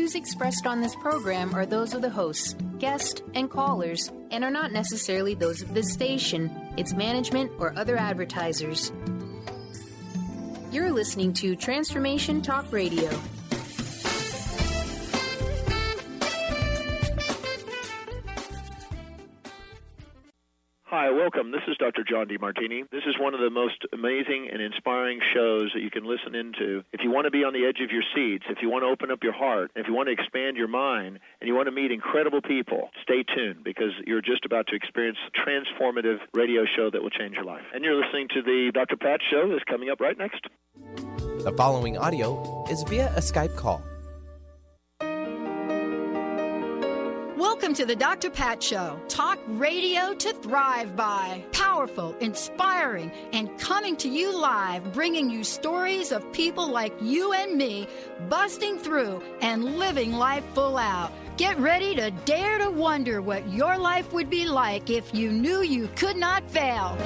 views expressed on this program are those of the hosts, guests, and callers, and are not necessarily those of this station, its management, or other advertisers. You're listening to Transformation Talk Radio. Hi, welcome. This is Dr. John DeMartini. This is one of the most amazing and inspiring shows that you can listen into. If you want to be on the edge of your seats, if you want to open up your heart, if you want to expand your mind, and you want to meet incredible people, stay tuned because you're just about to experience a transformative radio show that will change your life. And you're listening to the Dr. Pat Show that's coming up right next. The following audio is via a Skype call. Welcome to the Dr. Pat Show. Talk radio to thrive by. Powerful, inspiring, and coming to you live, bringing you stories of people like you and me busting through and living life full out. Get ready to dare to wonder what your life would be like if you knew you could not fail.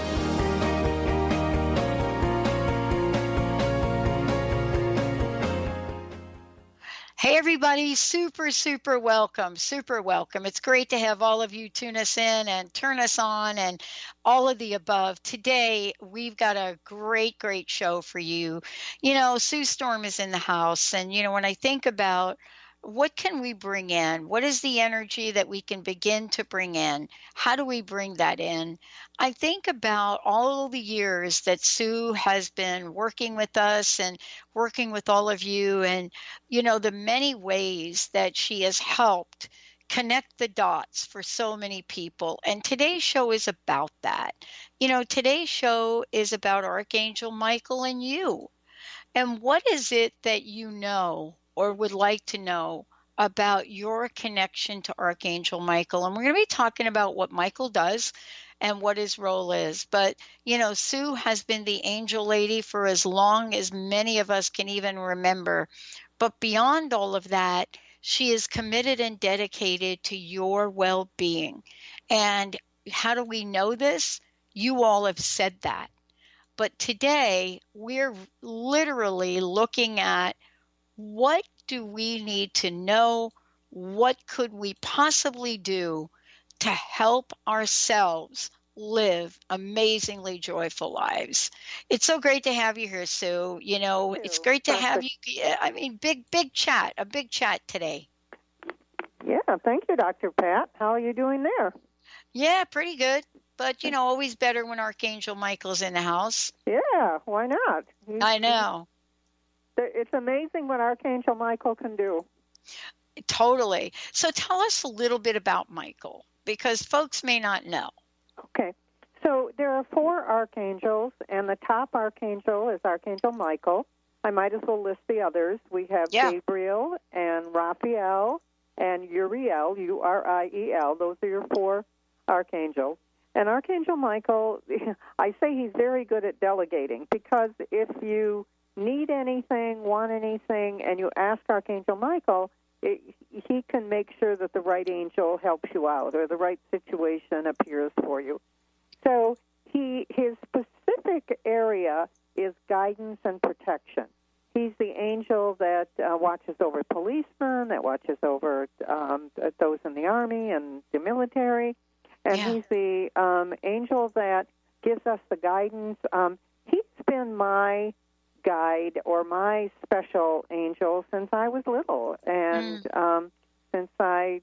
Hey, everybody. Super welcome. Super welcome. It's great to have all of you tune us in and turn us on and all of the above. Today, we've got a great show for you. You know, Sue Storm is in the house. And, you know, when I think about what can we bring in? What is the energy that we can begin to bring in? How do we bring that in? I think about all the years that Sue has been working with us and working with all of you and, you know, the many ways that she has helped connect the dots for so many people. And today's show is about that. You know, today's show is about Archangel Michael and you. And what is it that you know or would like to know about your connection to Archangel Michael? And we're going to be talking about what Michael does and what his role is. But, you know, Sue has been the angel lady for as long as many of us can even remember. But beyond all of that, she is committed and dedicated to your well-being. And how do we know this? You all have said that. But today, we're literally looking at what do we need to know? What could we possibly do to help ourselves live amazingly joyful lives? It's so great to have you here, Sue. You know, it's great to have you. I mean, big chat, a big chat today. Yeah, thank you, Dr. Pat. How are you doing there? Yeah, pretty good. But, you know, always better when Archangel Michael's in the house. Yeah, why not? I know. It's amazing what Archangel Michael can do. Totally. So tell us a little bit about Michael, because folks may not know. Okay. So there are 4 archangels, and the top archangel is Archangel Michael. I might as well list the others. We have Gabriel and Raphael and Uriel, Uriel. Those are your 4 archangels. And Archangel Michael, I say he's very good at delegating, because if you need anything, want anything, and you ask Archangel Michael, he can make sure that the right angel helps you out or the right situation appears for you. So his specific area is guidance and protection. He's the angel that watches over policemen, that watches over those in the army and the military, and he's the angel that gives us the guidance. He's been my guide or my special angel since I was little, and since I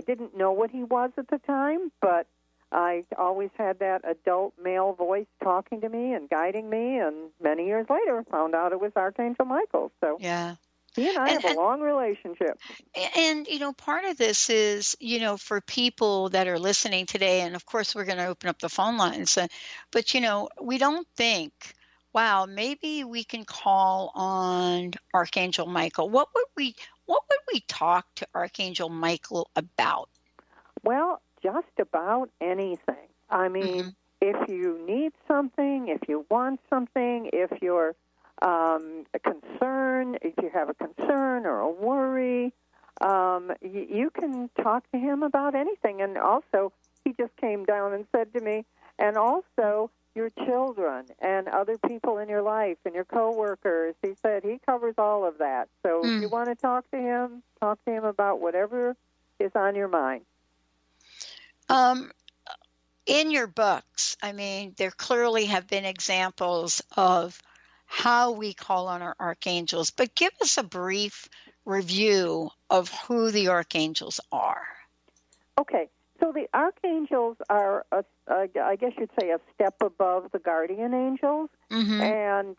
didn't know what he was at the time, but I always had that adult male voice talking to me and guiding me, and many years later found out it was Archangel Michael. So he and I have a long relationship. And, you know, part of this is, you know, for people that are listening today, and of course we're going to open up the phone lines, but, you know, we don't think, wow, maybe we can call on Archangel Michael. What would we talk to Archangel Michael about? Well, just about anything. I mean, if you need something, if you want something, if you're a concern, if you have a concern or a worry, you can talk to him about anything. And also, he just came down and said to me, and also, your children and other people in your life and your coworkers. He said he covers all of that. So if you want to talk to him about whatever is on your mind. In your books, I mean, there clearly have been examples of how we call on our archangels, but give us a brief review of who the archangels are. Okay, so the archangels are, I guess you'd say, a step above the guardian angels, and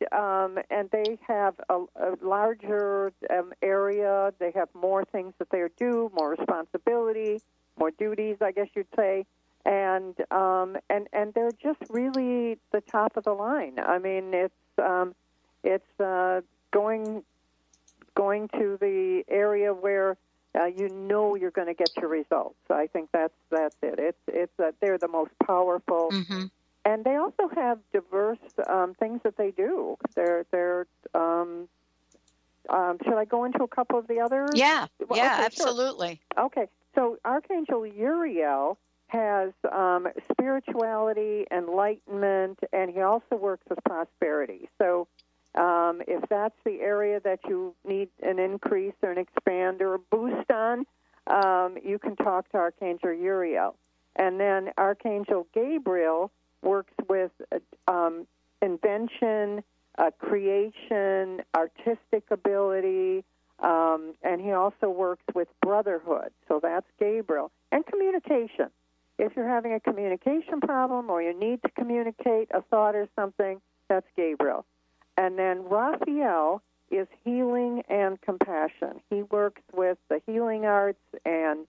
they have a larger area. They have more things that they do, more responsibility, more duties, I guess you'd say. And they're just really the top of the line. I mean, it's going to the area where you know you're going to get your results. I think that's it. It's they're the most powerful, and they also have diverse things that they do. They're should I go into a couple of the others? Yeah, well, yeah, okay, absolutely. Sure. Okay, so Archangel Uriel has spirituality, enlightenment, and he also works with prosperity. So if that's the area that you need an increase or an expand or a boost on, you can talk to Archangel Uriel. And then Archangel Gabriel works with invention, creation, artistic ability, and he also works with brotherhood. So that's Gabriel. And communication. If you're having a communication problem or you need to communicate a thought or something, that's Gabriel. And then Raphael is healing and compassion. He works with the healing arts and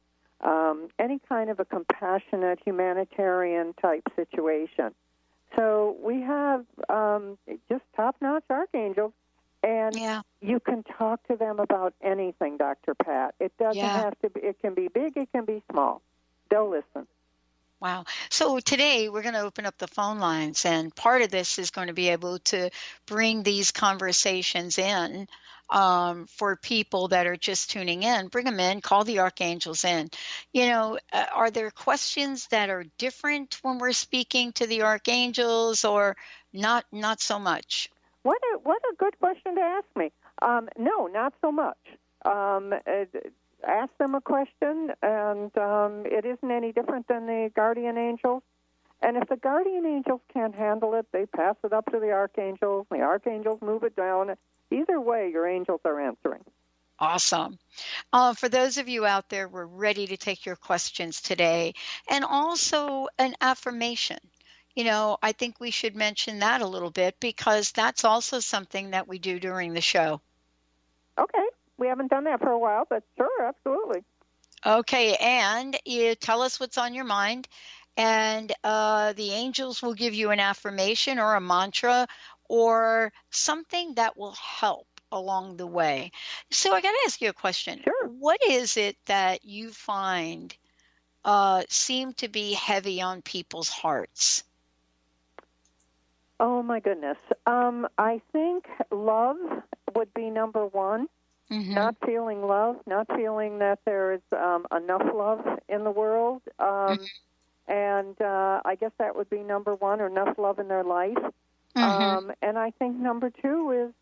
any kind of a compassionate humanitarian type situation. So we have just top-notch archangels, and you can talk to them about anything, Dr. Pat. It doesn't have to be, it can be big, it can be small. They'll listen. Wow. So today we're going to open up the phone lines, and part of this is going to be able to bring these conversations in for people that are just tuning in. Bring them in, call the archangels in. You know, are there questions that are different when we're speaking to the archangels, or not so much? What a good question to ask me. No, not so much. Ask them a question, and it isn't any different than the guardian angels. And if the guardian angels can't handle it, they pass it up to the archangels. The archangels move it down. Either way, your angels are answering. Awesome. For those of you out there, we're ready to take your questions today. And also an affirmation. You know, I think we should mention that a little bit, because that's also something that we do during the show. Okay. We haven't done that for a while, but sure, absolutely. Okay, and you tell us what's on your mind, and the angels will give you an affirmation or a mantra or something that will help along the way. So I got to ask you a question. Sure. What is it that you find seem to be heavy on people's hearts? Oh, my goodness. I think love would be number one. Not feeling love, not feeling that there is enough love in the world. And I guess that would be number one, or enough love in their life. And I think number two is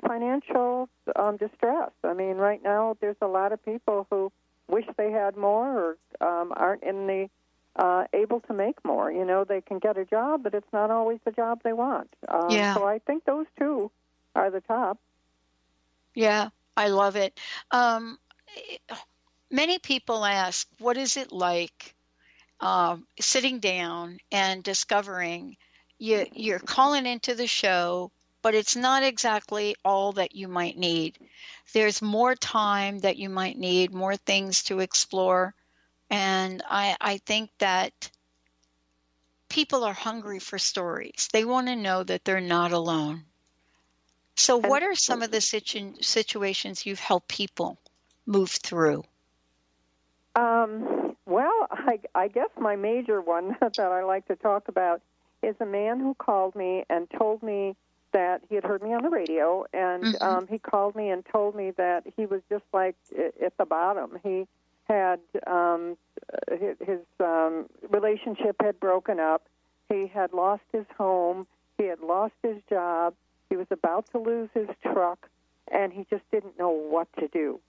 financial distress. I mean, right now there's a lot of people who wish they had more, or aren't in the able to make more. You know, they can get a job, but it's not always the job they want. So I think those two are the top. Yeah. I love it. Many people ask, what is it like sitting down and discovering you're calling into the show, but it's not exactly all that you might need. There's more time that you might need, more things to explore. And I think that people are hungry for stories. They want to know that they're not alone. So what are some of the situations you've helped people move through? Well, I guess my major one that I like to talk about is a man who called me and told me that he had heard me on the radio, and he called me and told me that he was just like at the bottom. He had his relationship had broken up. He had lost his home. He had lost his job. He was about to lose his truck, and he just didn't know what to do.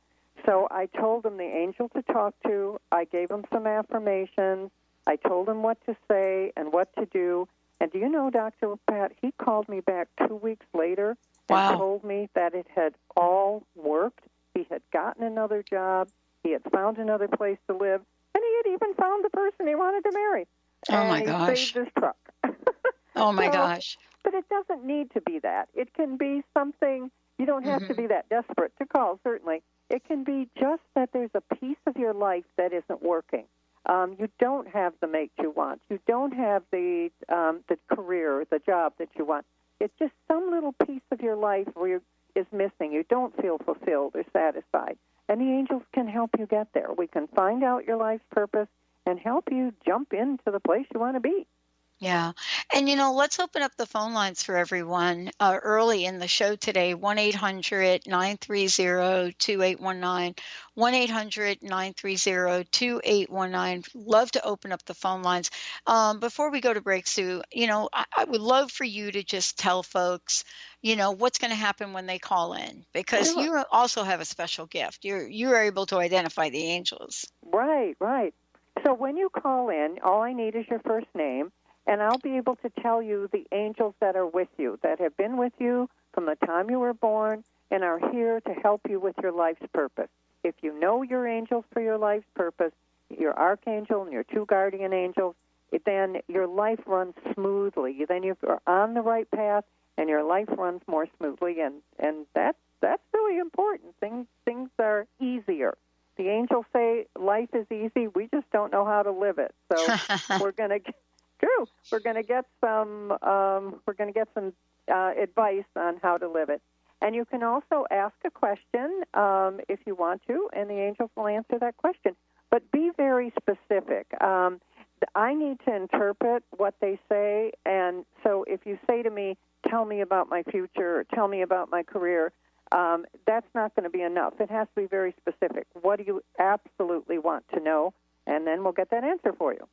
So I told him the angel to talk to. I gave him some affirmations. I told him what to say and what to do. And do you know, Dr. Pat, he called me back 2 weeks later and told me that it had all worked. He had gotten another job. He had found another place to live. And he had even found the person he wanted to marry. Oh, my gosh. And he saved his truck. Oh, my gosh. But it doesn't need to be that. It can be something, you don't have to be that desperate to call, certainly. It can be just that there's a piece of your life that isn't working. You don't have the mate you want. You don't have the career, the job that you want. It's just some little piece of your life where is missing. You don't feel fulfilled or satisfied. And the angels can help you get there. We can find out your life's purpose and help you jump into the place you want to be. Yeah. And, let's open up the phone lines for everyone early in the show today, 1-800-930-2819, 1-800-930-2819. Love to open up the phone lines. Before we go to break, Sue, I would love for you to just tell folks, what's going to happen when they call in, because you also have a special gift. You're able to identify the angels. Right. So when you call in, all I need is your first name. And I'll be able to tell you the angels that are with you, that have been with you from the time you were born and are here to help you with your life's purpose. If you know your angels for your life's purpose, your archangel and your two guardian angels, then your life runs smoothly. Then you're on the right path and your life runs more smoothly, and that's really important. Things are easier. The angels say life is easy. We just don't know how to live it. So we're going to get some advice on how to live it. And you can also ask a question if you want to, and the angels will answer that question. But be very specific. I need to interpret what they say, and so if you say to me, tell me about my future, or tell me about my career, that's not going to be enough. It has to be very specific. What do you absolutely want to know? And then we'll get that answer for you.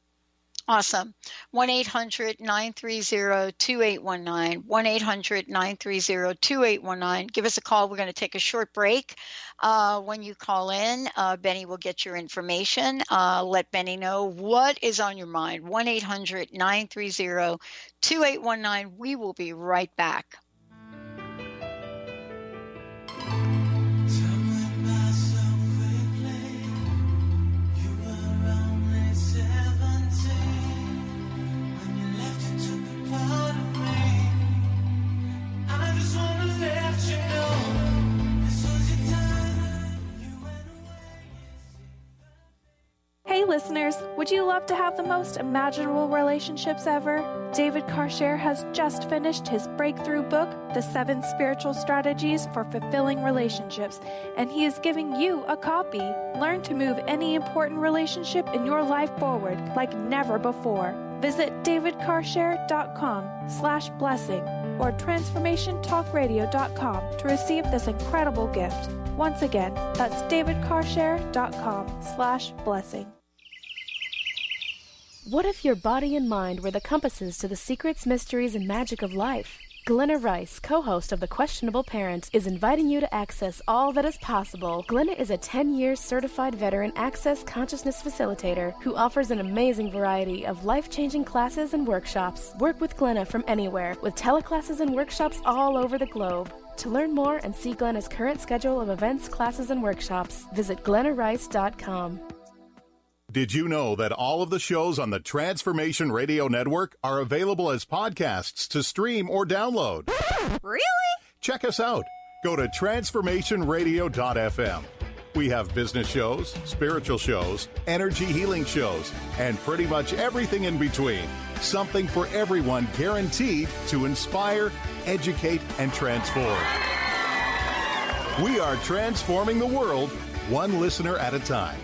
Awesome. 1-800-930-2819, 1-800-930-2819. Give us a call. We're going to take a short break. When you call in, Benny will get your information. Let Benny know what is on your mind. 1-800-930-2819. We will be right back. Hey listeners, would you love to have the most imaginable relationships ever? David Karcher has just finished his breakthrough book, The 7 Spiritual Strategies for Fulfilling Relationships, and he is giving you a copy. Learn to move any important relationship in your life forward like never before. Visit davidkarcher.com/blessing or transformationtalkradio.com to receive this incredible gift. Once again, that's davidkarcher.com/blessing. What if your body and mind were the compasses to the secrets, mysteries, and magic of life? Glenna Rice, co-host of The Questionable Parent, is inviting you to access all that is possible. Glenna is a 10-year certified veteran access consciousness facilitator who offers an amazing variety of life-changing classes and workshops. Work with Glenna from anywhere, with teleclasses and workshops all over the globe. To learn more and see Glenna's current schedule of events, classes, and workshops, visit GlennaRice.com. Did you know that all of the shows on the Transformation Radio Network are available as podcasts to stream or download? Really? Check us out. Go to transformationradio.fm. We have business shows, spiritual shows, energy healing shows, and pretty much everything in between. Something for everyone, guaranteed to inspire, educate, and transform. We are transforming the world, one listener at a time.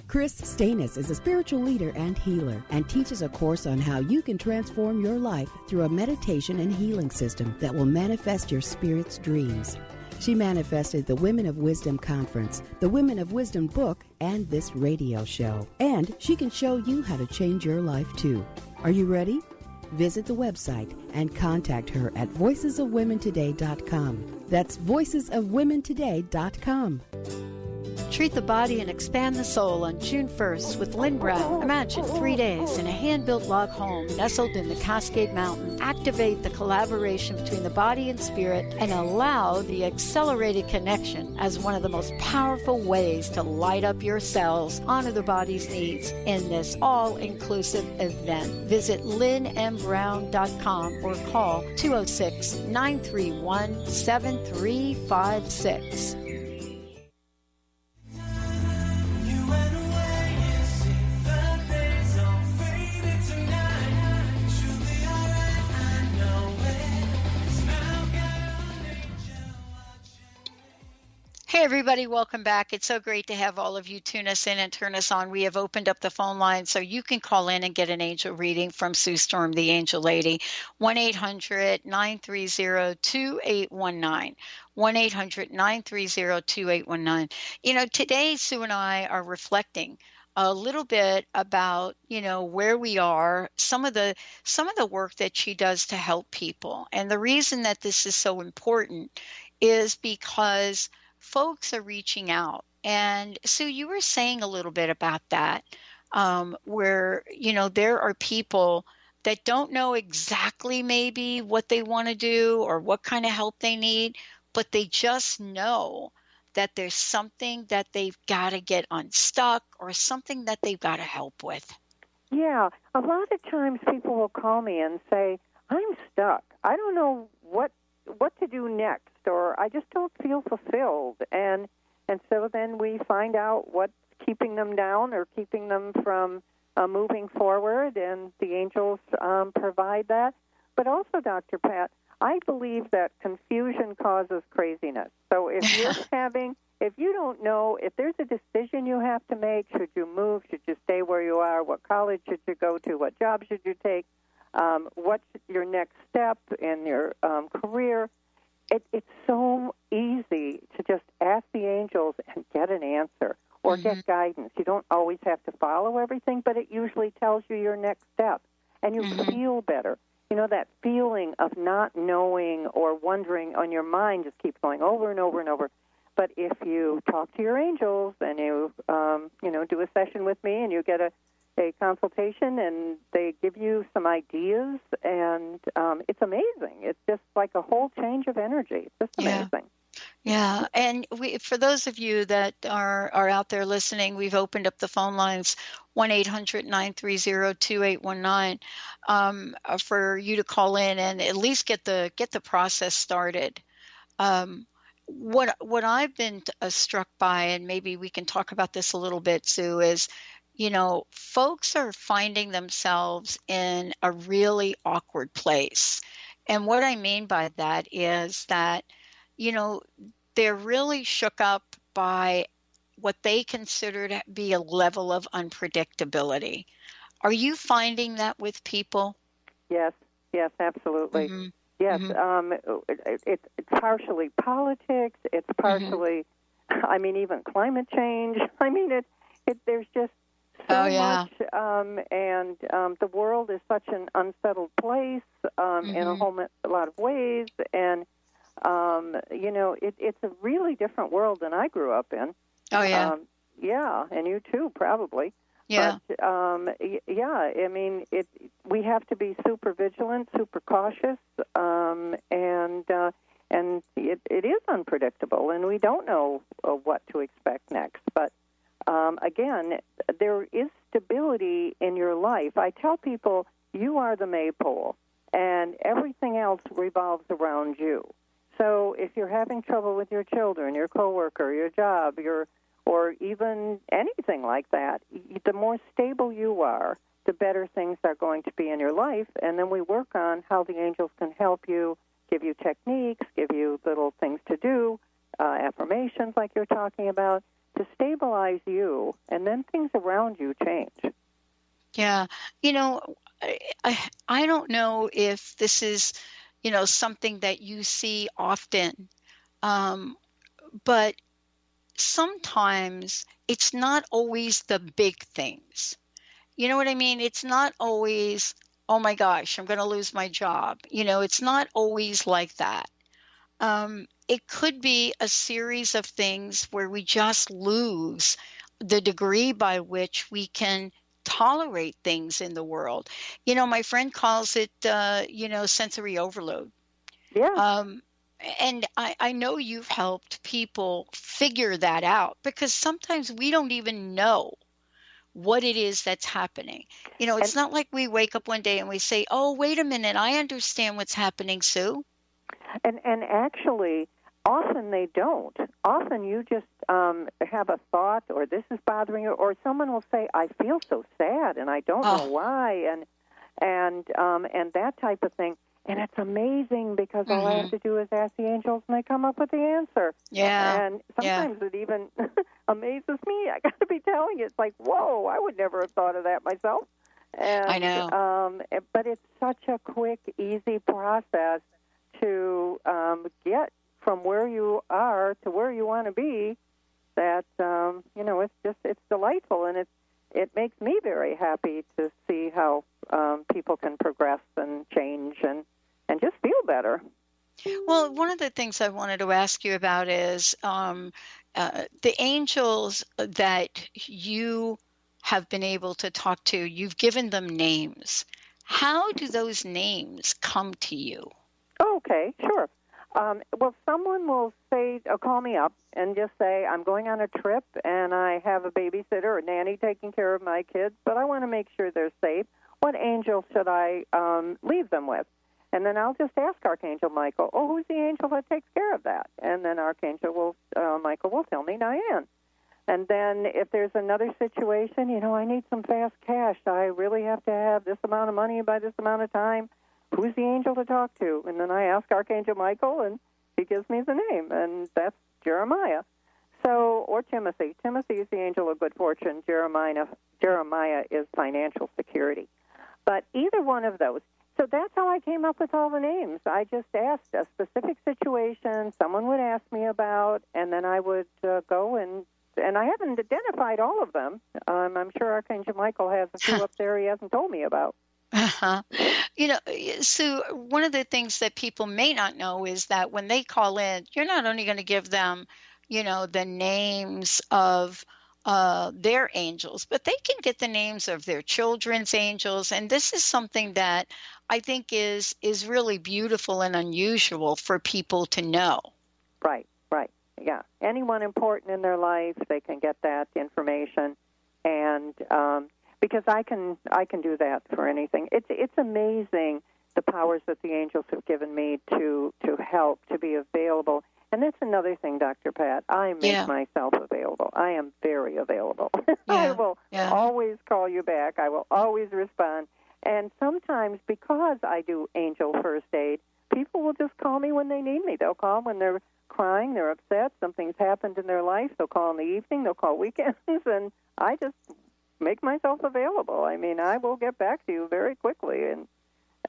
Chris Stanis is a spiritual leader and healer and teaches a course on how you can transform your life through a meditation and healing system that will manifest your spirit's dreams. She manifested the Women of Wisdom Conference, the Women of Wisdom book, and this radio show. And she can show you how to change your life, too. Are you ready? Visit the website and contact her at voicesofwomentoday.com. That's voicesofwomentoday.com. Treat the body and expand the soul on June 1st with Lynn Brown. Imagine 3 days in a hand-built log home nestled in the Cascade Mountain. Activate the collaboration between the body and spirit and allow the accelerated connection as one of the most powerful ways to light up your cells, honor the body's needs in this all-inclusive event. Visit lynnmbrown.com or call 206-931-7356. Hey everybody, welcome back. It's so great to have all of you tune us in and turn us on. We have opened up the phone line so you can call in and get an angel reading from Sue Storm, the Angel Lady. 1-800-930-2819. 1-800-930-2819. You know, today Sue and I are reflecting a little bit about, you know, where we are, some of the work that she does to help people. And the reason that this is so important is because folks are reaching out. And Sue, you were saying a little bit about that, where, you know, there are people that don't know exactly maybe what they want to do or what kind of help they need, but they just know that there's something that they've got to get unstuck or something that they've got to help with. Yeah, a lot of times people will call me and say, I'm stuck. I don't know what to do next, or I just don't feel fulfilled. And so then we find out what's keeping them down or keeping them from moving forward, and the angels provide that. But also, Dr. Pat, I believe that confusion causes craziness. So if you don't know, if there's a decision you have to make, should you move, should you stay where you are, what college should you go to, what job should you take, what's your next step in your career, it's so easy to just ask the angels and get an answer or get guidance. You don't always have to follow everything, but it usually tells you your next step, and you feel better. You know, that feeling of not knowing or wondering on your mind just keeps going over and over and over. But if you talk to your angels and you, do a session with me and you get a consultation and they give you some ideas, and it's amazing. It's just like a whole change of energy. It's just amazing. Yeah, and for those of you that are out there listening, we've opened up the phone lines 1-800-930-2819 for you to call in and at least get the process started. What I've been struck by, and maybe we can talk about this a little bit, Sue, is, you know, folks are finding themselves in a really awkward place. And what I mean by that is that, you know, they're really shook up by what they consider to be a level of unpredictability. Are you finding that with people? Yes, absolutely. Mm-hmm. Yes, it's partially politics. It's partially, even climate change. There's just so much, and the world is such an unsettled place in a lot of ways, and it's a really different world than I grew up in. Oh yeah, and you too, probably. Yeah. But, we have to be super vigilant, super cautious, and it is unpredictable, and we don't know what to expect next. But again, there is stability in your life. I tell people you are the maypole, and everything else revolves around you. So if you're having trouble with your children, your coworker, your job, or even anything like that, the more stable you are, the better things are going to be in your life. And then we work on how the angels can help you, give you techniques, give you little things to do, affirmations like you're talking about, to stabilize you, and then things around you change. Yeah. You know, I don't know if this is, something that you see often, But sometimes it's not always the big things. You know what I mean? It's not always, oh my gosh, I'm going to lose my job. It's not always like that. It could be a series of things where we just lose the degree by which we can tolerate things in the world. My friend calls it, sensory overload. Yeah. And I know you've helped people figure that out, because sometimes we don't even know what it is that's happening. It's not like we wake up one day and we say, oh, wait a minute, I understand what's happening, Sue. And actually, often they don't. Often you just have a thought, or this is bothering you, or someone will say, I feel so sad and I don't know why, and that type of thing. And it's amazing, because all I have to do is ask the angels and they come up with the answer. Yeah. And sometimes it even amazes me. I got to be telling you, it's like, whoa, I would never have thought of that myself. And, I know. But it's such a quick, easy process to get from where you are to where you want to be, that, it's delightful. And it makes me very happy to see how people can progress and change and just feel better. Well, one of the things I wanted to ask you about is the angels that you have been able to talk to, you've given them names. How do those names come to you? Okay, sure. Well, someone will call me up and just say, I'm going on a trip and I have a babysitter or nanny taking care of my kids, but I want to make sure they're safe. What angel should I leave them with? And then I'll just ask Archangel Michael, who's the angel that takes care of that? And then Archangel Michael will tell me, Diane. And then if there's another situation, I need some fast cash. I really have to have this amount of money by this amount of time. Who's the angel to talk to? And then I ask Archangel Michael, and he gives me the name, and that's Jeremiah. Or Timothy. Timothy is the angel of good fortune. Jeremiah is financial security. But either one of those. So that's how I came up with all the names. I just asked a specific situation someone would ask me about, and then I would go and I haven't identified all of them. I'm sure Archangel Michael has a few up there he hasn't told me about. Sue, one of the things that people may not know is that when they call in, you're not only going to give them, the names of their angels, but they can get the names of their children's angels. And this is something that I think is really beautiful and unusual for people to know. Right. Yeah. Anyone important in their life, they can get that information. And because I can do that for anything. It's amazing the powers that the angels have given me to help, to be available. And that's another thing, Dr. Pat. I make myself available. I am very available. I will always call you back. I will always respond. And sometimes, because I do angel first aid, people will just call me when they need me. They'll call when they're crying, they're upset, something's happened in their life. They'll call in the evening, they'll call weekends, and I just make myself available. I mean, I will get back to you very quickly,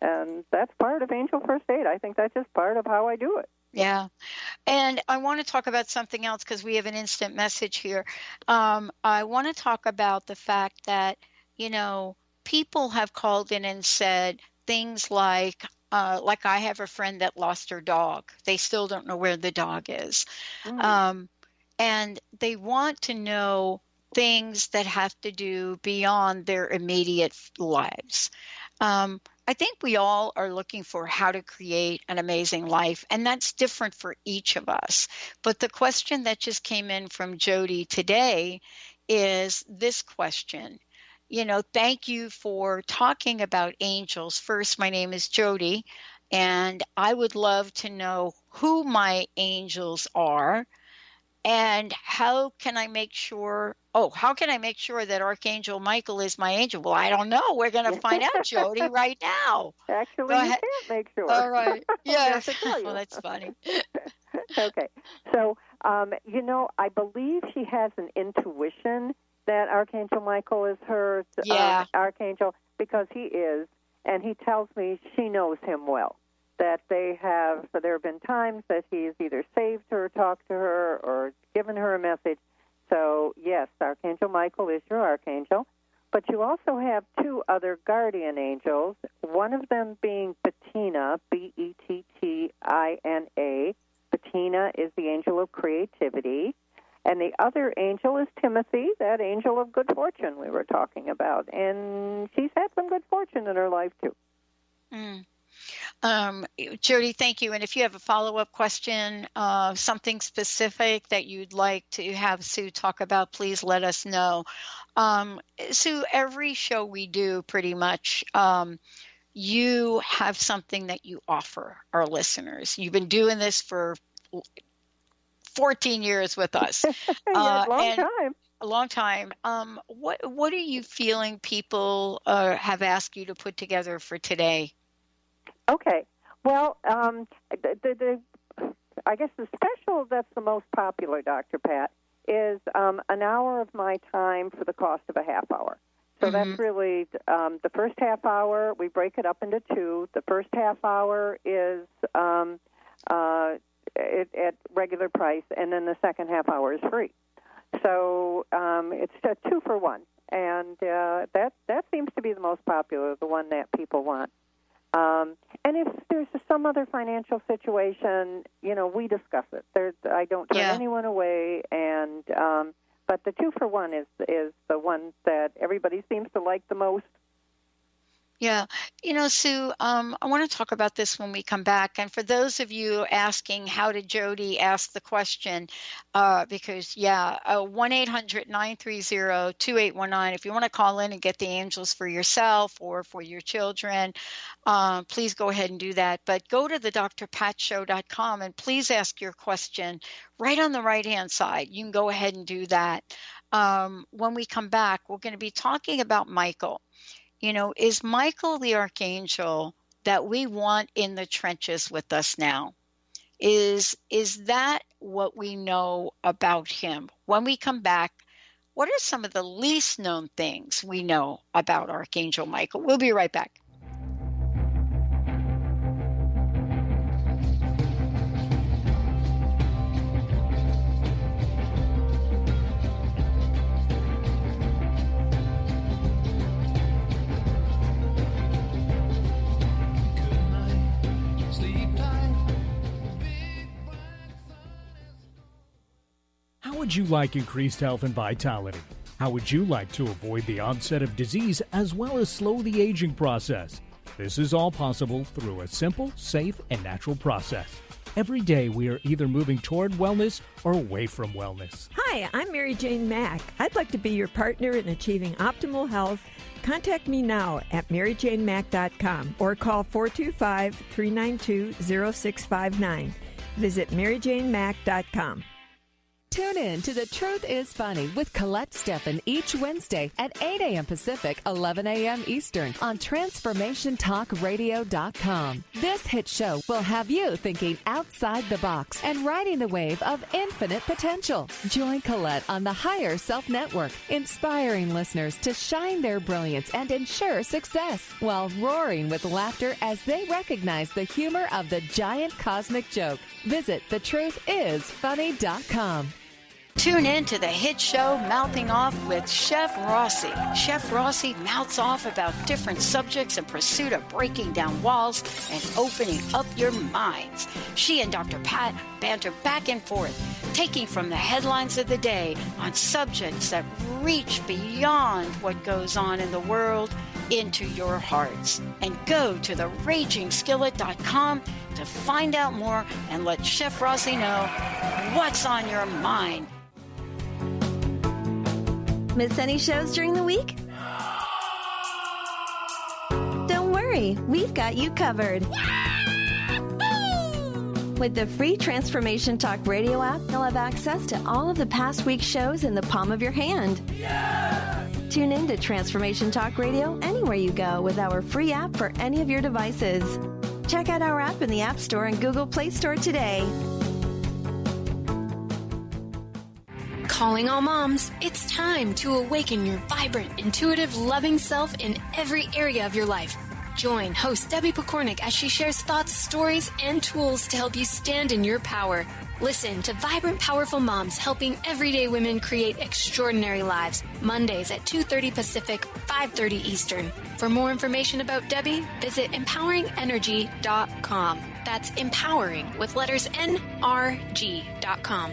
and that's part of angel first aid. I think that's just part of how I do it. Yeah. And I want to talk about something else because we have an instant message here. I want to talk about the fact that, people have called in and said things like I have a friend that lost her dog. They still don't know where the dog is. And they want to know things that have to do beyond their immediate lives. I think we all are looking for how to create an amazing life, and that's different for each of us. But the question that just came in from Jody today is this question. Thank you for talking about angels. First, my name is Jody, and I would love to know who my angels are. And how can I make sure that Archangel Michael is my angel? Well, I don't know. We're going to find out, Jody, right now. Actually, you can't make sure. All right. Yeah. Well, that's funny. Okay. So, I believe she has an intuition that Archangel Michael is her archangel, because he is, and he tells me she knows him well. that there have been times that he's either saved her, talked to her, or given her a message. So, yes, Archangel Michael is your archangel. But you also have two other guardian angels, one of them being Bettina, Bettina. Bettina is the angel of creativity. And the other angel is Timothy, that angel of good fortune we were talking about. And she's had some good fortune in her life, too. Jody, thank you. And if you have a follow-up question, something specific that you'd like to have Sue talk about, please let us know. Sue, every show we do pretty much, you have something that you offer our listeners. You've been doing this for 14 years with us. Time. A long time. What are you feeling people have asked you to put together for today? Okay. Well, I guess the special that's the most popular, Dr. Pat, is an hour of my time for the cost of a half hour. So that's really the first half hour. We break it up into two. The first half hour is at regular price, and then the second half hour is free. So it's a 2-for-1, and that seems to be the most popular, the one that people want. And if there's some other financial situation, we discuss it. I don't turn anyone away, and but the 2-for-1 is the one that everybody seems to like the most. Yeah. Sue, I want to talk about this when we come back. And for those of you asking, how did Jody ask the question? Because, 1-800-930-2819. If you want to call in and get the angels for yourself or for your children, please go ahead and do that. But go to the drpatshow.com and please ask your question right on the right-hand side. You can go ahead and do that. When we come back, we're going to be talking about Michael. Is Michael the archangel that we want in the trenches with us now? Is that what we know about him? When we come back, what are some of the least known things we know about Archangel Michael? We'll be right back. How would you like increased health and vitality? How would you like to avoid the onset of disease as well as slow the aging process? This is all possible through a simple, safe, and natural process. Every day we are either moving toward wellness or away from wellness. Hi, I'm Mary Jane Mack. I'd like to be your partner in achieving optimal health. Contact me now at maryjanemack.com or call 425-392-0659. Visit maryjanemack.com. Tune in to The Truth is Funny with Colette Steffen each Wednesday at 8 a.m. Pacific, 11 a.m. Eastern on TransformationTalkRadio.com. This hit show will have you thinking outside the box and riding the wave of infinite potential. Join Colette on the Higher Self Network, inspiring listeners to shine their brilliance and ensure success while roaring with laughter as they recognize the humor of the giant cosmic joke. Visit thetruthисfunny.com. Tune in to the hit show Mouthing Off with Chef Rossi. Chef Rossi mouths off about different subjects in pursuit of breaking down walls and opening up your minds. She and Dr. Pat banter back and forth, taking from the headlines of the day on subjects that reach beyond what goes on in the world into your hearts. And go to theragingskillet.com to find out more and let Chef Rossi know what's on your mind. Miss any shows during the week? Don't worry, we've got you covered. With the free Transformation Talk Radio app, you'll have access to all of the past week's shows in the palm of your hand. Tune in to Transformation Talk Radio anywhere you go with our free app for any of your devices. Check out our app in the App Store and Google Play Store today. Calling all moms, it's time to awaken your vibrant, intuitive, loving self in every area of your life. Join host Debbie Pokornik as she shares thoughts, stories, and tools to help you stand in your power. Listen to Vibrant, Powerful Moms helping everyday women create extraordinary lives. Mondays at 2:30 Pacific, 5:30 Eastern. For more information about Debbie, visit empoweringenergy.com. That's empowering with letters NRG.com.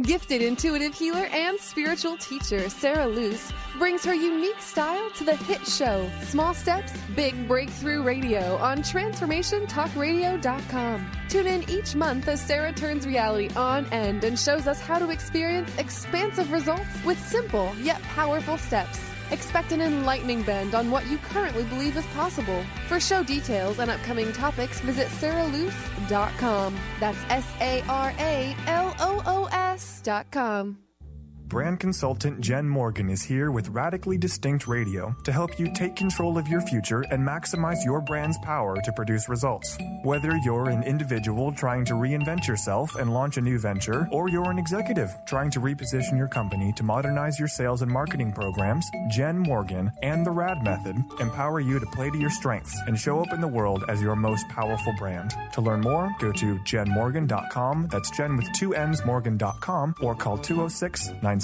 Gifted intuitive healer and spiritual teacher Sarah Luce brings her unique style to the hit show Small Steps, Big Breakthrough Radio on TransformationTalkRadio.com. Tune in each month as Sarah turns reality on end and shows us how to experience expansive results with simple yet powerful steps. Expect an enlightening bend on what you currently believe is possible. For show details and upcoming topics, visit sarahloos.com. That's SARALOOS.com. Brand consultant Jen Morgan is here with Radically Distinct Radio to help you take control of your future and maximize your brand's power to produce results. Whether you're an individual trying to reinvent yourself and launch a new venture, or you're an executive trying to reposition your company to modernize your sales and marketing programs, Jen Morgan and the RAD Method empower you to play to your strengths and show up in the world as your most powerful brand. To learn more, go to jenmorgan.com. That's Jen with 2 N's, Morgan.com, or call 206-972-5366.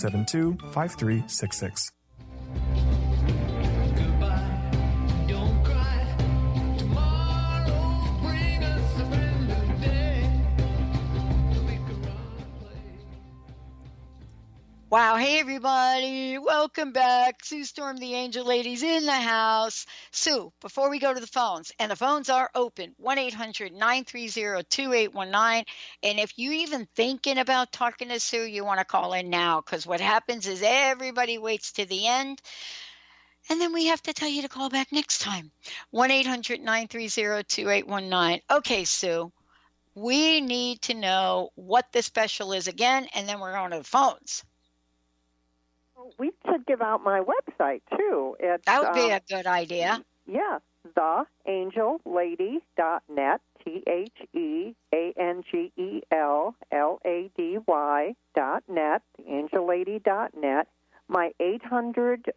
Wow. Hey, everybody. Welcome back. Sue Storm, the Angel Ladies in the house. Sue, before we go to the phones, and the phones are open, 1-800-930-2819. And if you even thinking about talking to Sue, you want to call in now, because what happens is everybody waits to the end, and then we have to tell you to call back next time. 1-800-930-2819. Okay, Sue, we need to know what the special is again, and then we're going to the phones. We should give out my website, too. That would be a good idea. Yeah, theangellady.net, TheAngelLady.net, theangellady.net. My 800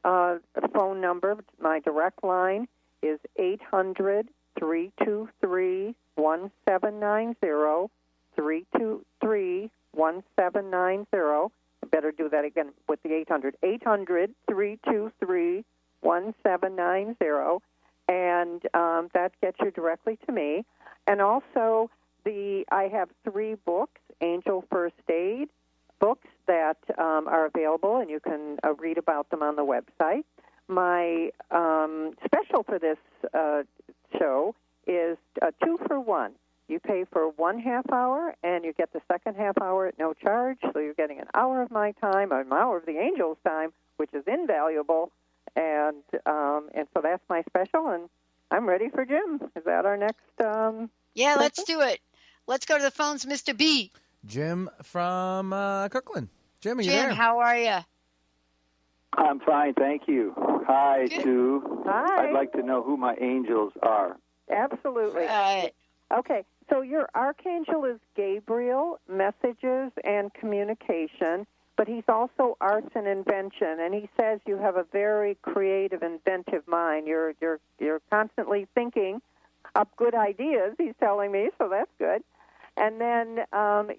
phone number, my direct line, is 800-323-1790, 323-1790. Better do that again with the 800. 800-323-1790, and that gets you directly to me. And also, I have 3 books, Angel First Aid books that are available, and you can read about them on the website. My special for this show is a 2-for-1. You pay for 1 half hour, and you get the second half hour at no charge. So you're getting an hour of my time, an hour of the Angels' time, which is invaluable. And so that's my special, and I'm ready for Jim. Is that our next? Yeah, let's do it. Let's go to the phones, Mr. B. Jim from Kirkland. Jim, are you there? Jim, how are you? I'm fine, thank you. Hi, Good. Sue. Hi. I'd like to know who my angels are. Absolutely. Okay, so your archangel is Gabriel, messages and communication, but he's also arts and invention, and he says you have a very creative, inventive mind. You're constantly thinking up good ideas, he's telling me, so that's good. And then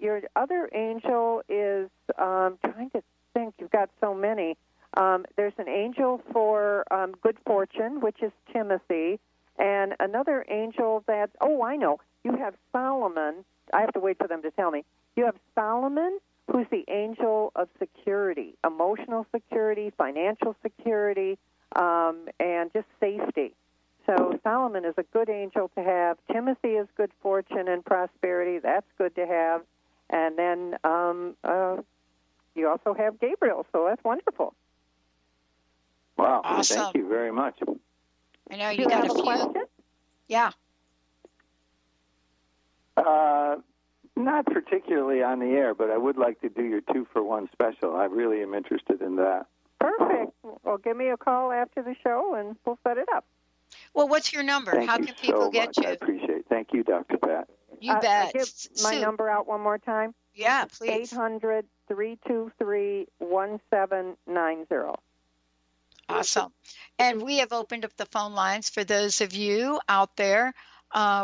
your other angel is, trying to think, you've got so many. There's an angel for good fortune, which is Timothy, and another angel that's, I know, you have Solomon. I have to wait for them to tell me. You have Solomon, who's the angel of security, emotional security, financial security, and just safety. So Solomon is a good angel to have. Timothy is good fortune and prosperity. That's good to have. And then you also have Gabriel, so that's wonderful. Wow, Awesome. Thank you very much. I know you got a few. Question? Yeah. Not particularly on the air, but I would like to do your 2-for-1 special. I really am interested in that. Perfect. Well, give me a call after the show, and we'll set it up. Well, what's your number? Thank How you can people so get much. you? I appreciate it. Thank you, Dr. Pat. You bet. Give my Sue. number out one more time. Yeah, please. 800-323-1790. Awesome. And we have opened up the phone lines for those of you out there.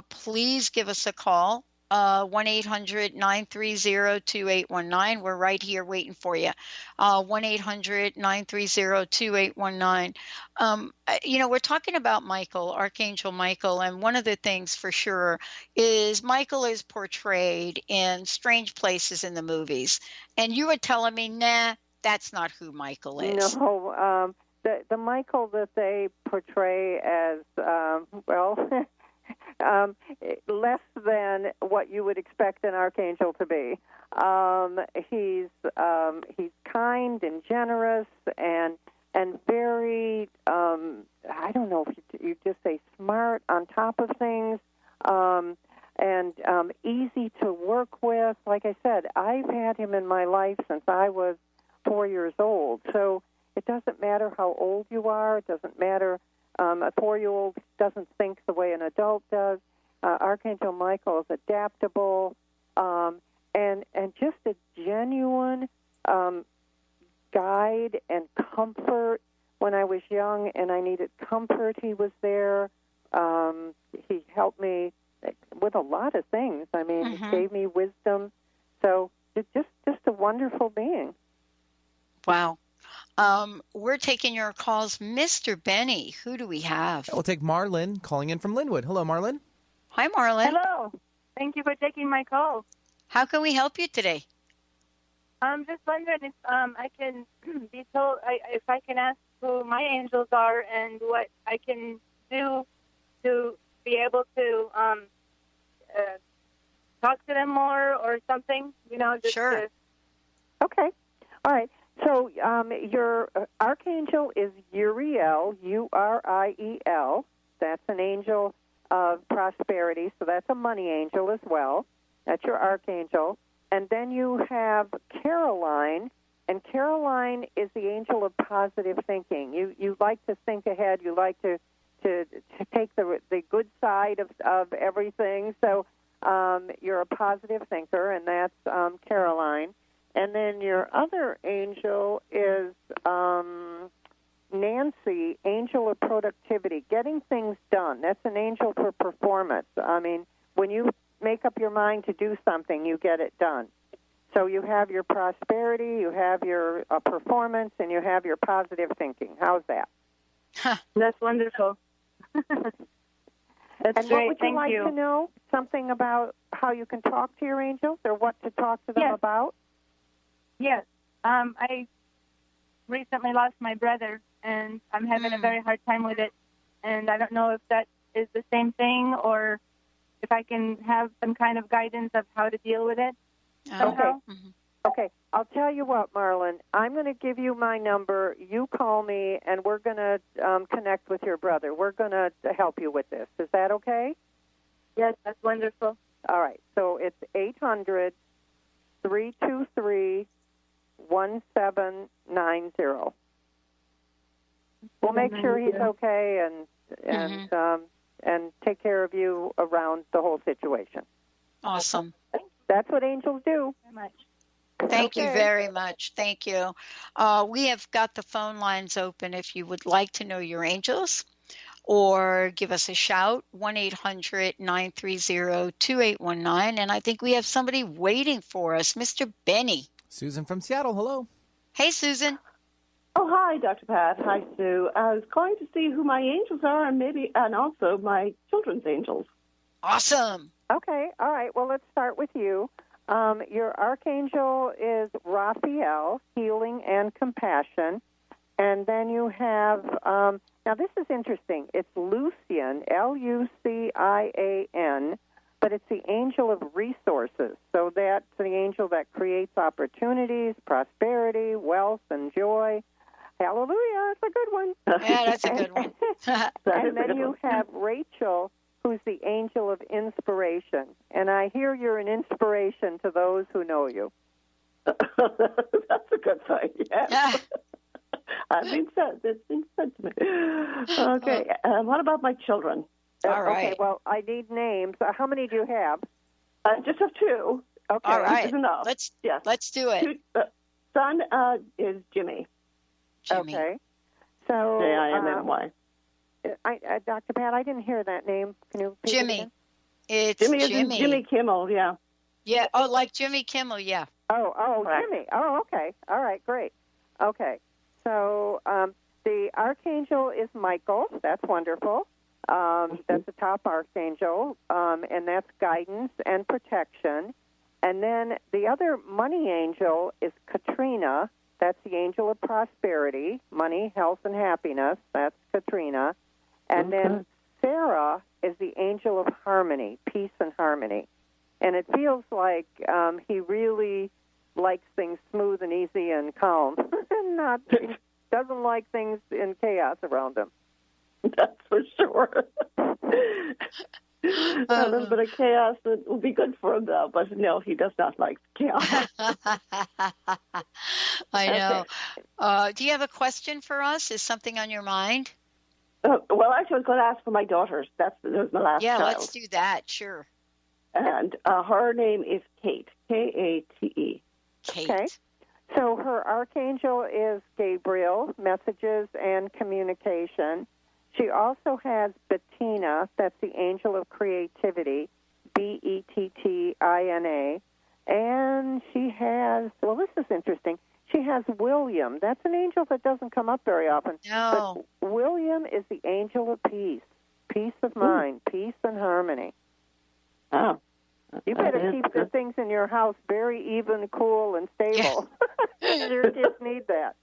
Please give us a call. 1-800-930-2819. We're right here waiting for you. 1-800-930-2819. We're talking about Michael, Archangel Michael, and one of the things for sure is Michael is portrayed in strange places in the movies. And you were telling me, nah, that's not who Michael is. No, the Michael that they portray as, less than what you would expect an archangel to be. He's kind and generous and very, I don't know if you just say smart, on top of things, and easy to work with. Like I said, I've had him in my life since I was 4 years old. So it doesn't matter how old you are. It doesn't matter. A 4-year-old doesn't think the way an adult does. Archangel Michael is adaptable and just a genuine guide and comfort. When I was young and I needed comfort, he was there. He helped me with a lot of things. I mean, he gave me wisdom. So it's just a wonderful being. Wow. We're taking your calls. Mr. Benny, who do we have? We'll take Marlon calling in from Linwood. Hello, Marlon. Hi, Marlon. Hello. Thank you for taking my call. How can we help you today? I'm just wondering if I can be told, if I can ask who my angels are and what I can do to be able to talk to them more or something, Sure. Okay. All right. So your archangel is Uriel, Uriel. That's an angel of prosperity, so that's a money angel as well. That's your archangel. And then you have Caroline, and Caroline is the angel of positive thinking. You like to think ahead. You like to take the good side of everything. So you're a positive thinker, and that's Caroline. And then your other angel is Nancy, angel of productivity, getting things done. That's an angel for performance. I mean, when you make up your mind to do something, you get it done. So you have your prosperity, you have your performance, and you have your positive thinking. How's that? That's wonderful. That's and great. What would you like to know? Something about how you can talk to your angels or what to talk to them about? Yes. I recently lost my brother, and I'm having a very hard time with it. And I don't know if that is the same thing or if I can have some kind of guidance of how to deal with it. Okay. Okay. I'll tell you what, Marlon. I'm going to give you my number. You call me, and we're going to connect with your brother. We're going to help you with this. Is that okay? Yes, that's wonderful. All right. So it's 800-323-1790. We'll make sure he's okay and take care of you around the whole situation. Awesome. That's what angels do. Thank you very much. Thank you. We have got the phone lines open if you would like to know your angels or give us a shout, 1-800-930-2819. And I think we have somebody waiting for us, Mr. Benny. Susan from Seattle. Hello. Hey, Susan. Oh, hi, Dr. Pat. Hi, Sue. I was calling to see who my angels are and also my children's angels. Awesome. Okay. All right. Well, let's start with you. Your archangel is Raphael, healing and compassion. And then you have, now this is interesting. It's Lucian, Lucian, but it's the angel of resources. So that's the angel that creates opportunities, prosperity, wealth, and joy. Hallelujah. That's a good one. Yeah, that's a good one. And then you have Rachel, who's the angel of inspiration. And I hear you're an inspiration to those who know you. That's a good sign, yes. That's been said to me. Okay, what about my children? All right. Okay, well, I need names. How many do you have? I just have two. Okay. All right. Is enough. Let's do it. Son is Jimmy. Okay. So J-I-M-M-Y. Dr. Pat, I didn't hear that name. Can you repeat Jimmy. it again? It's Jimmy. Jimmy Kimmel, yeah. Yeah, oh, like Jimmy Kimmel, yeah. Oh, Correct. Jimmy. Oh, okay. All right, great. Okay. So the Archangel is Michael. That's wonderful. That's the top Archangel, and that's guidance and protection. And then the other money angel is Katrina. That's the angel of prosperity, money, health, and happiness. That's Katrina. And then Sarah is the angel of harmony, peace and harmony. And it feels like he really likes things smooth and easy and calm, and doesn't like things in chaos around him. That's for sure. A little bit of chaos will be good for him, though. But no, he does not like chaos. I know. Do you have a question for us? Is something on your mind? Well, actually, I was going to ask for my daughters. That was my last child. Yeah, let's do that. Sure. And her name is Kate, K-A-T-E. Kate. Okay. So her archangel is Gabriel, messages and communication. She also has Bettina, that's the angel of creativity, B-E-T-T-I-N-A. And she has, well, this is interesting, she has William. That's an angel that doesn't come up very often. No. But William is the angel of peace of mind, peace and harmony. Oh. You better keep the things in your house very even, cool, and stable. Your kids need that.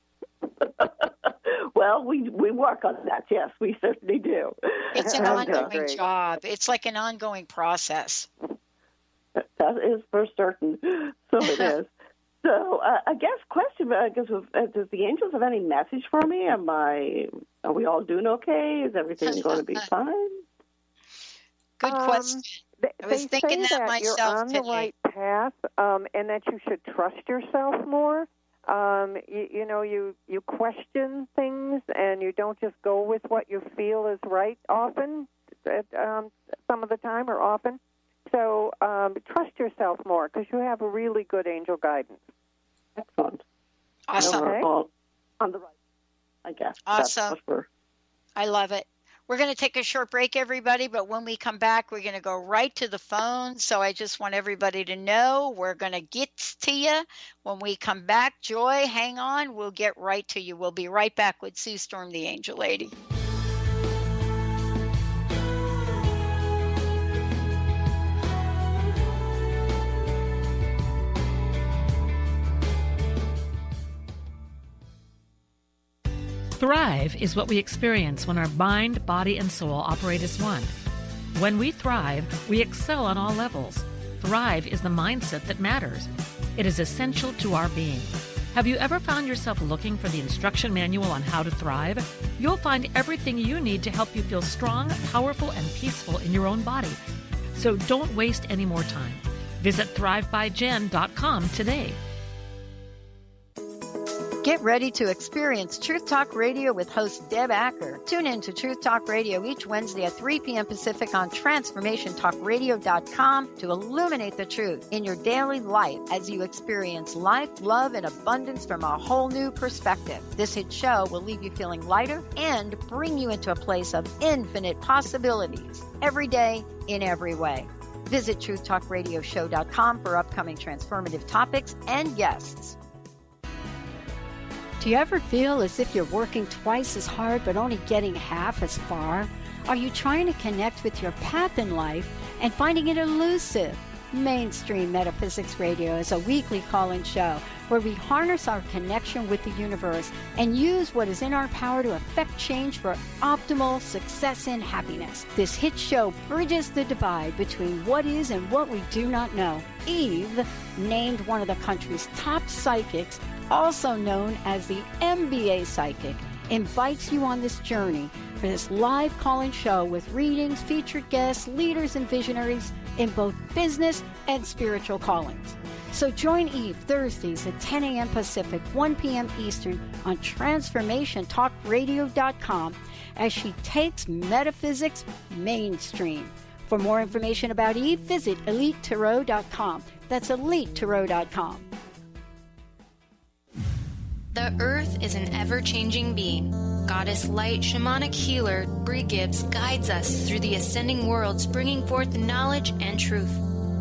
Well, we work on that. Yes, we certainly do. It's an ongoing job. It's like an ongoing process. That is for certain. So it is. So I guess does the angels have any message for me? Are we all doing okay? Is everything going to be fine? Good question. I was thinking that myself you're on today. the right path, and that you should trust yourself more. You question things, and you don't just go with what you feel is right often, some of the time or often. So trust yourself more, because you have a really good angel guidance. Excellent. Awesome. Okay. All on the right, I guess. Awesome. I love it. We're going to take a short break, everybody, but when we come back, we're going to go right to the phone. So I just want everybody to know we're going to get to you. When we come back, Joy, hang on. We'll get right to you. We'll be right back with Sue Storm, the Angel Lady. Thrive is what we experience when our mind, body, and soul operate as one. When we thrive, we excel on all levels. Thrive is the mindset that matters. It is essential to our being. Have you ever found yourself looking for the instruction manual on how to thrive? You'll find everything you need to help you feel strong, powerful, and peaceful in your own body. So don't waste any more time. Visit thrivebyjen.com today. Get ready to experience Truth Talk Radio with host Deb Acker. Tune in to Truth Talk Radio each Wednesday at 3 p.m. Pacific on TransformationTalkRadio.com to illuminate the truth in your daily life as you experience life, love, and abundance from a whole new perspective. This hit show will leave you feeling lighter and bring you into a place of infinite possibilities every day in every way. Visit TruthTalkRadioshow.com for upcoming transformative topics and guests. Do you ever feel as if you're working twice as hard but only getting half as far? Are you trying to connect with your path in life and finding it elusive? Mainstream Metaphysics Radio is a weekly call-in show where we harness our connection with the universe and use what is in our power to affect change for optimal success and happiness. This hit show bridges the divide between what is and what we do not know. Eve, named one of the country's top psychics, also known as the MBA Psychic, invites you on this journey for this live call-in show with readings, featured guests, leaders, and visionaries in both business and spiritual callings. So join Eve Thursdays at 10 a.m. Pacific, 1 p.m. Eastern on TransformationTalkRadio.com as she takes metaphysics mainstream. For more information about Eve, visit EliteTarot.com. That's EliteTarot.com. The Earth is an ever-changing being. Goddess Light Shamanic Healer Bree Gibbs guides us through the ascending worlds, bringing forth knowledge and truth.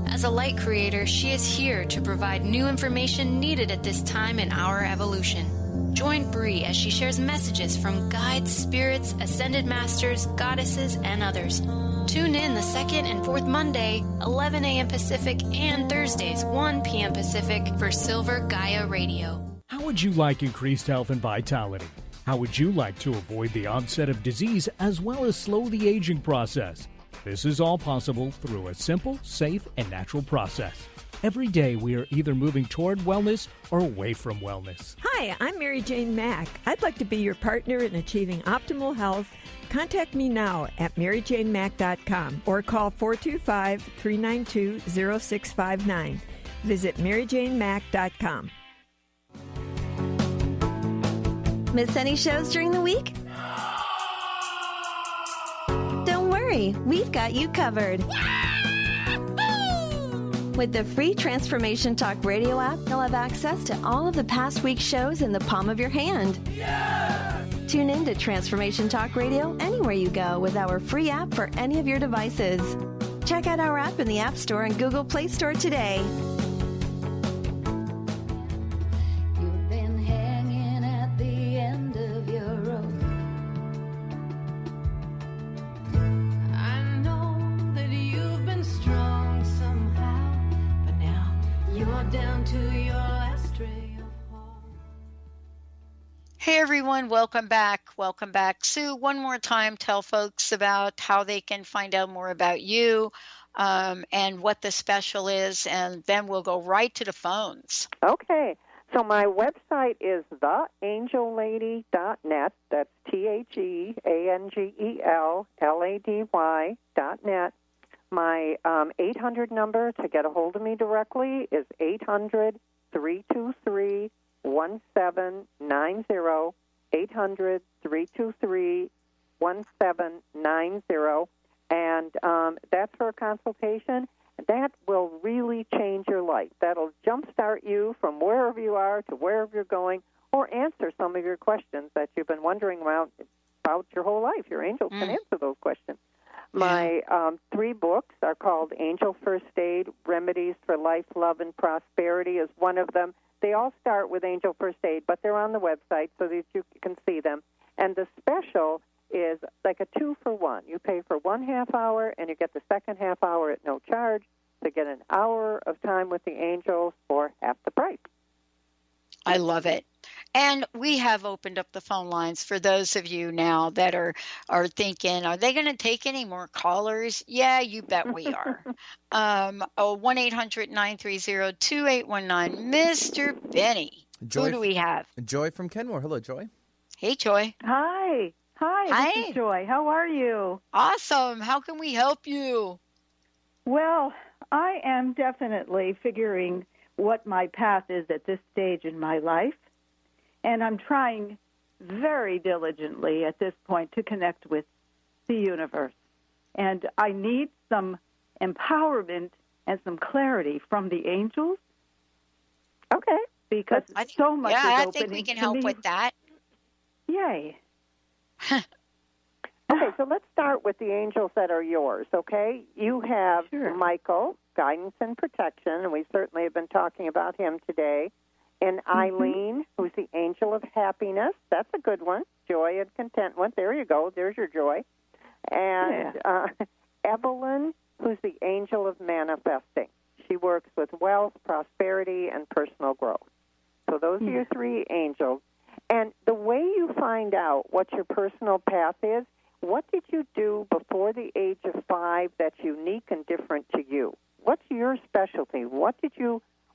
As a light creator, she is here to provide new information needed at this time in our evolution. Join Bree as she shares messages from guides, spirits, ascended masters, goddesses, and others. Tune in the second and fourth Monday, 11 a.m. Pacific, and Thursdays, 1 p.m. Pacific for Silver Gaia Radio. How would you like increased health and vitality? How would you like to avoid the onset of disease as well as slow the aging process? This is all possible through a simple, safe, and natural process. Every day we are either moving toward wellness or away from wellness. Hi, I'm Mary Jane Mack. I'd like to be your partner in achieving optimal health. Contact me now at maryjanemack.com or call 425-392-0659. Visit maryjanemack.com. Miss any shows during the week? Don't worry, we've got you covered. With the free Transformation Talk radio app, you'll have access to all of the past week's shows in the palm of your hand. Yeah! Tune in to Transformation Talk Radio anywhere you go with our free app for any of your devices. Check out our app in the App Store and Google Play Store today. You've been hanging at the end of your rope. I know that you've been strong somehow, but now you're down to your last ray of hope. Hey everyone, welcome back. Welcome back. Sue, one more time, tell folks about how they can find out more about you and what the special is, and then we'll go right to the phones. Okay. So my website is theangellady.net. That's TheAngelLady.net. My 800 number to get a hold of me directly is 800-323-1790, 800-323-1790, and that's for a consultation. That will really change your life. That'll jumpstart you from wherever you are to wherever you're going, or answer some of your questions that you've been wondering about your whole life. Your angels can answer those questions. My 3 books are called Angel First Aid, Remedies for Life, Love, and Prosperity is one of them. They all start with Angel First Aid, but they're on the website so that you can see them. And the special is like a 2-for-1. You pay for 1 half hour, and you get the second half hour at no charge to get an hour of time with the angels for half the price. I love it. And we have opened up the phone lines for those of you now that are thinking, are they going to take any more callers? Yeah, you bet we are. 1-800-930-2819. Mr. Benny, Joy, who do we have? Joy from Kenmore. Hello, Joy. Hey, Joy. Hi. This is Joy. How are you? Awesome. How can we help you? Well, I am definitely figuring what my path is at this stage in my life. And I'm trying very diligently at this point to connect with the universe. And I need some empowerment and some clarity from the angels. Okay. Because so much is opening. I think we can help with that. Yay. Okay, so let's start with the angels that are yours, okay? You have Michael, guidance and protection, and we certainly have been talking about him today. And Eileen, who's the angel of happiness. That's a good one. Joy and contentment. There you go. There's your joy. And Evelyn, who's the angel of manifesting. She works with wealth, prosperity, and personal growth. So those are your 3 angels. And the way you find out what your personal path is, what did you do before the age of 5 that's unique and different to you? What's your specialty? What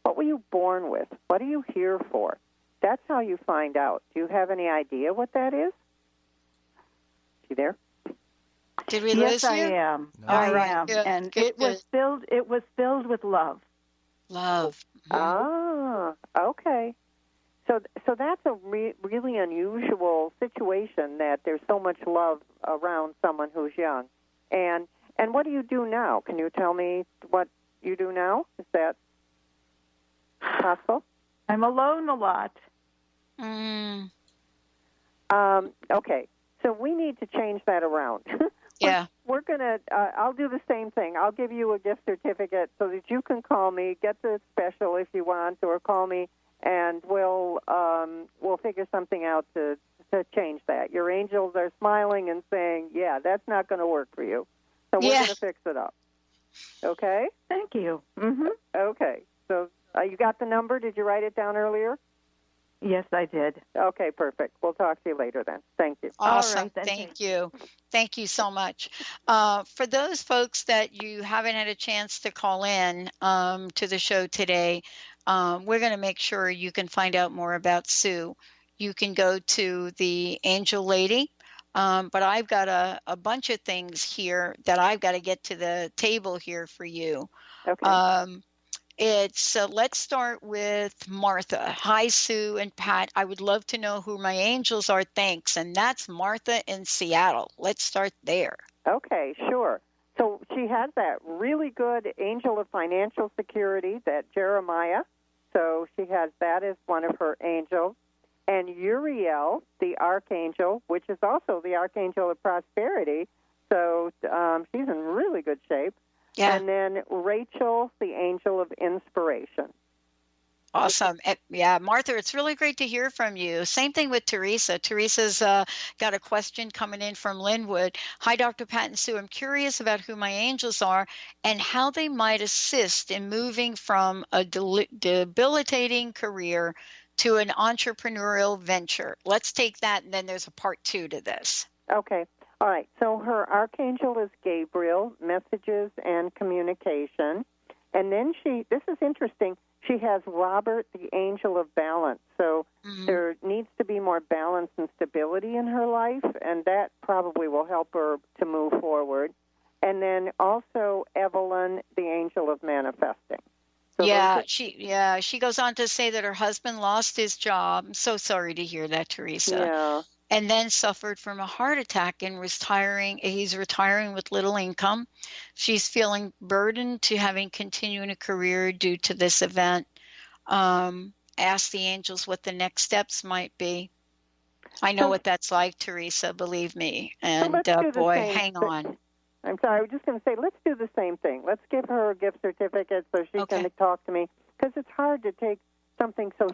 were you born with? What are you here for? That's how you find out. Do you have any idea what that is? You there? Did we lose you? Yes, I am. No. I am. Good. And Good. it was filled with love. Love. Ah, okay. So that's a really unusual situation that there's so much love around someone who's young. And what do you do now? Can you tell me what you do now? Is that possible? I'm alone a lot. Okay, so we need to change that around. Yeah. We're going to, I'll do the same thing. I'll give you a gift certificate so that you can call me, get the special if you want, or call me, and we'll figure something out to change that. Your angels are smiling and saying, yeah, that's not going to work for you. So we're going to fix it up. Okay? Thank you. Mm-hmm. Okay. So you got the number? Did you write it down earlier? Yes, I did. Okay, perfect. We'll talk to you later then. Thank you. Awesome. All right, then. Thank you. Thank you so much. For those folks that you haven't had a chance to call in to the show today, we're going to make sure you can find out more about Sue. You can go to the Angel Lady, but I've got a bunch of things here that I've got to get to the table here for you. Okay. Let's start with Martha. Hi, Sue and Pat. I would love to know who my angels are. Thanks. And that's Martha in Seattle. Let's start there. Okay, sure. So she has that really good angel of financial security, that Jeremiah. So she has that as one of her angels. And Uriel, the archangel, which is also the archangel of prosperity. So she's in really good shape. Yeah. And then Rachel, the angel of inspiration. Awesome. Yeah, Martha, it's really great to hear from you. Same thing with Teresa. Teresa's got a question coming in from Linwood. Hi, Dr. Pat and Sue. I'm curious about who my angels are and how they might assist in moving from a debilitating career to an entrepreneurial venture. Let's take that, and then there's a part 2 to this. Okay. All right. So her archangel is Gabriel, messages and communication. And then this is interesting, she has Robert, the angel of balance. So there needs to be more balance and stability in her life, and that probably will help her to move forward. And then also Evelyn, the angel of manifesting. So she goes on to say that her husband lost his job. I'm so sorry to hear that, Teresa. Yeah. And then suffered from a heart attack and he's retiring with little income. She's feeling burdened to having continuing a career due to this event. Ask the angels what the next steps might be. I know what that's like, Teresa, believe me. And hang on. I'm sorry, I was just going to say, let's do the same thing. Let's give her a gift certificate so she can talk to me, because it's hard to take something so,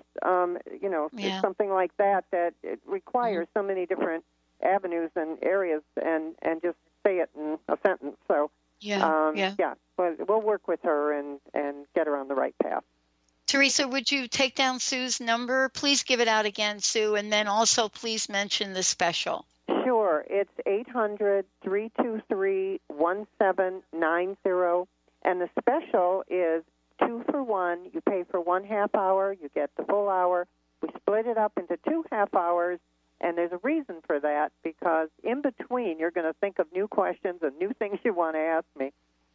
something like that it requires so many different avenues and areas and just say it in a sentence. So, but we'll work with her and get her on the right path. Teresa, would you take down Sue's number? Please give it out again, Sue, and then also please mention the special. Sure. It's 800-323-1790, and the special is 2 for 1. You pay for 1 half hour, you get the full hour. We split it up into 2 half hours, and there's a reason for that, because in between you're going to think of new questions and new things you want to ask me.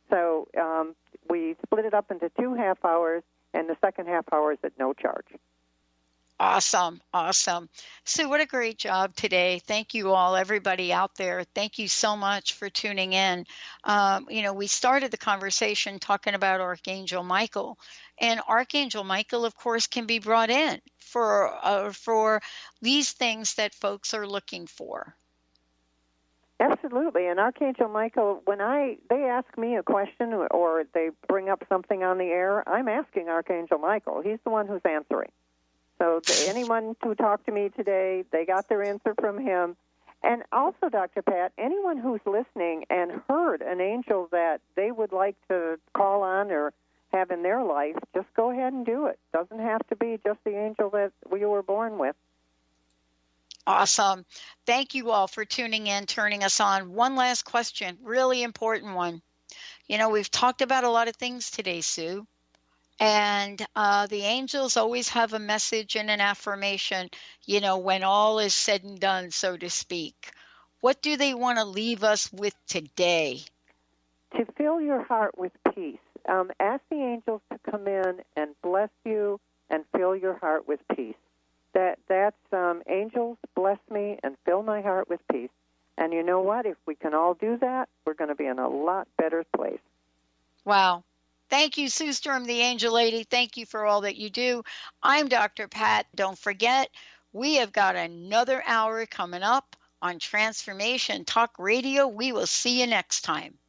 So we split it up into 2 half hours, and the second half hour is at no charge. Awesome. Sue, what a great job today. Thank you all, everybody out there. Thank you so much for tuning in. We started the conversation talking about Archangel Michael, and Archangel Michael, of course, can be brought in for these things that folks are looking for. Absolutely. And Archangel Michael, when they ask me a question or they bring up something on the air, I'm asking Archangel Michael. He's the one who's answering. So anyone who talked to me today, they got their answer from him. And also, Dr. Pat, anyone who's listening and heard an angel that they would like to call on or have in their life, just go ahead and do it. Doesn't have to be just the angel that we were born with. Awesome. Thank you all for tuning in, turning us on. One last question, really important one. We've talked about a lot of things today, Sue. And the angels always have a message and an affirmation, when all is said and done, so to speak. What do they want to leave us with today? To fill your heart with peace. Ask the angels to come in and bless you and fill your heart with peace. That's angels, bless me and fill my heart with peace. And you know what? If we can all do that, we're going to be in a lot better place. Wow. Thank you, Sue Storm, the Angel Lady. Thank you for all that you do. I'm Dr. Pat. Don't forget, We have got another hour coming up on Transformation Talk Radio. We will see you next time.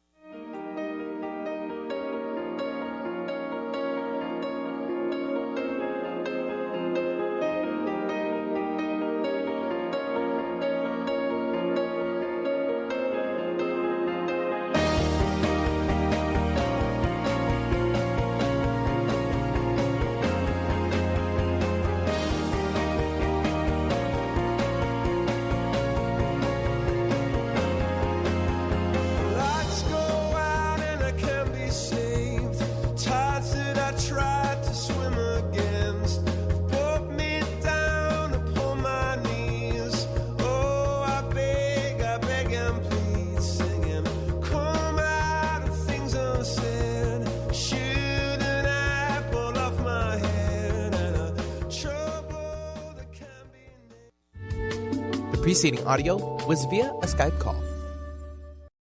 The preceding audio was via a Skype call.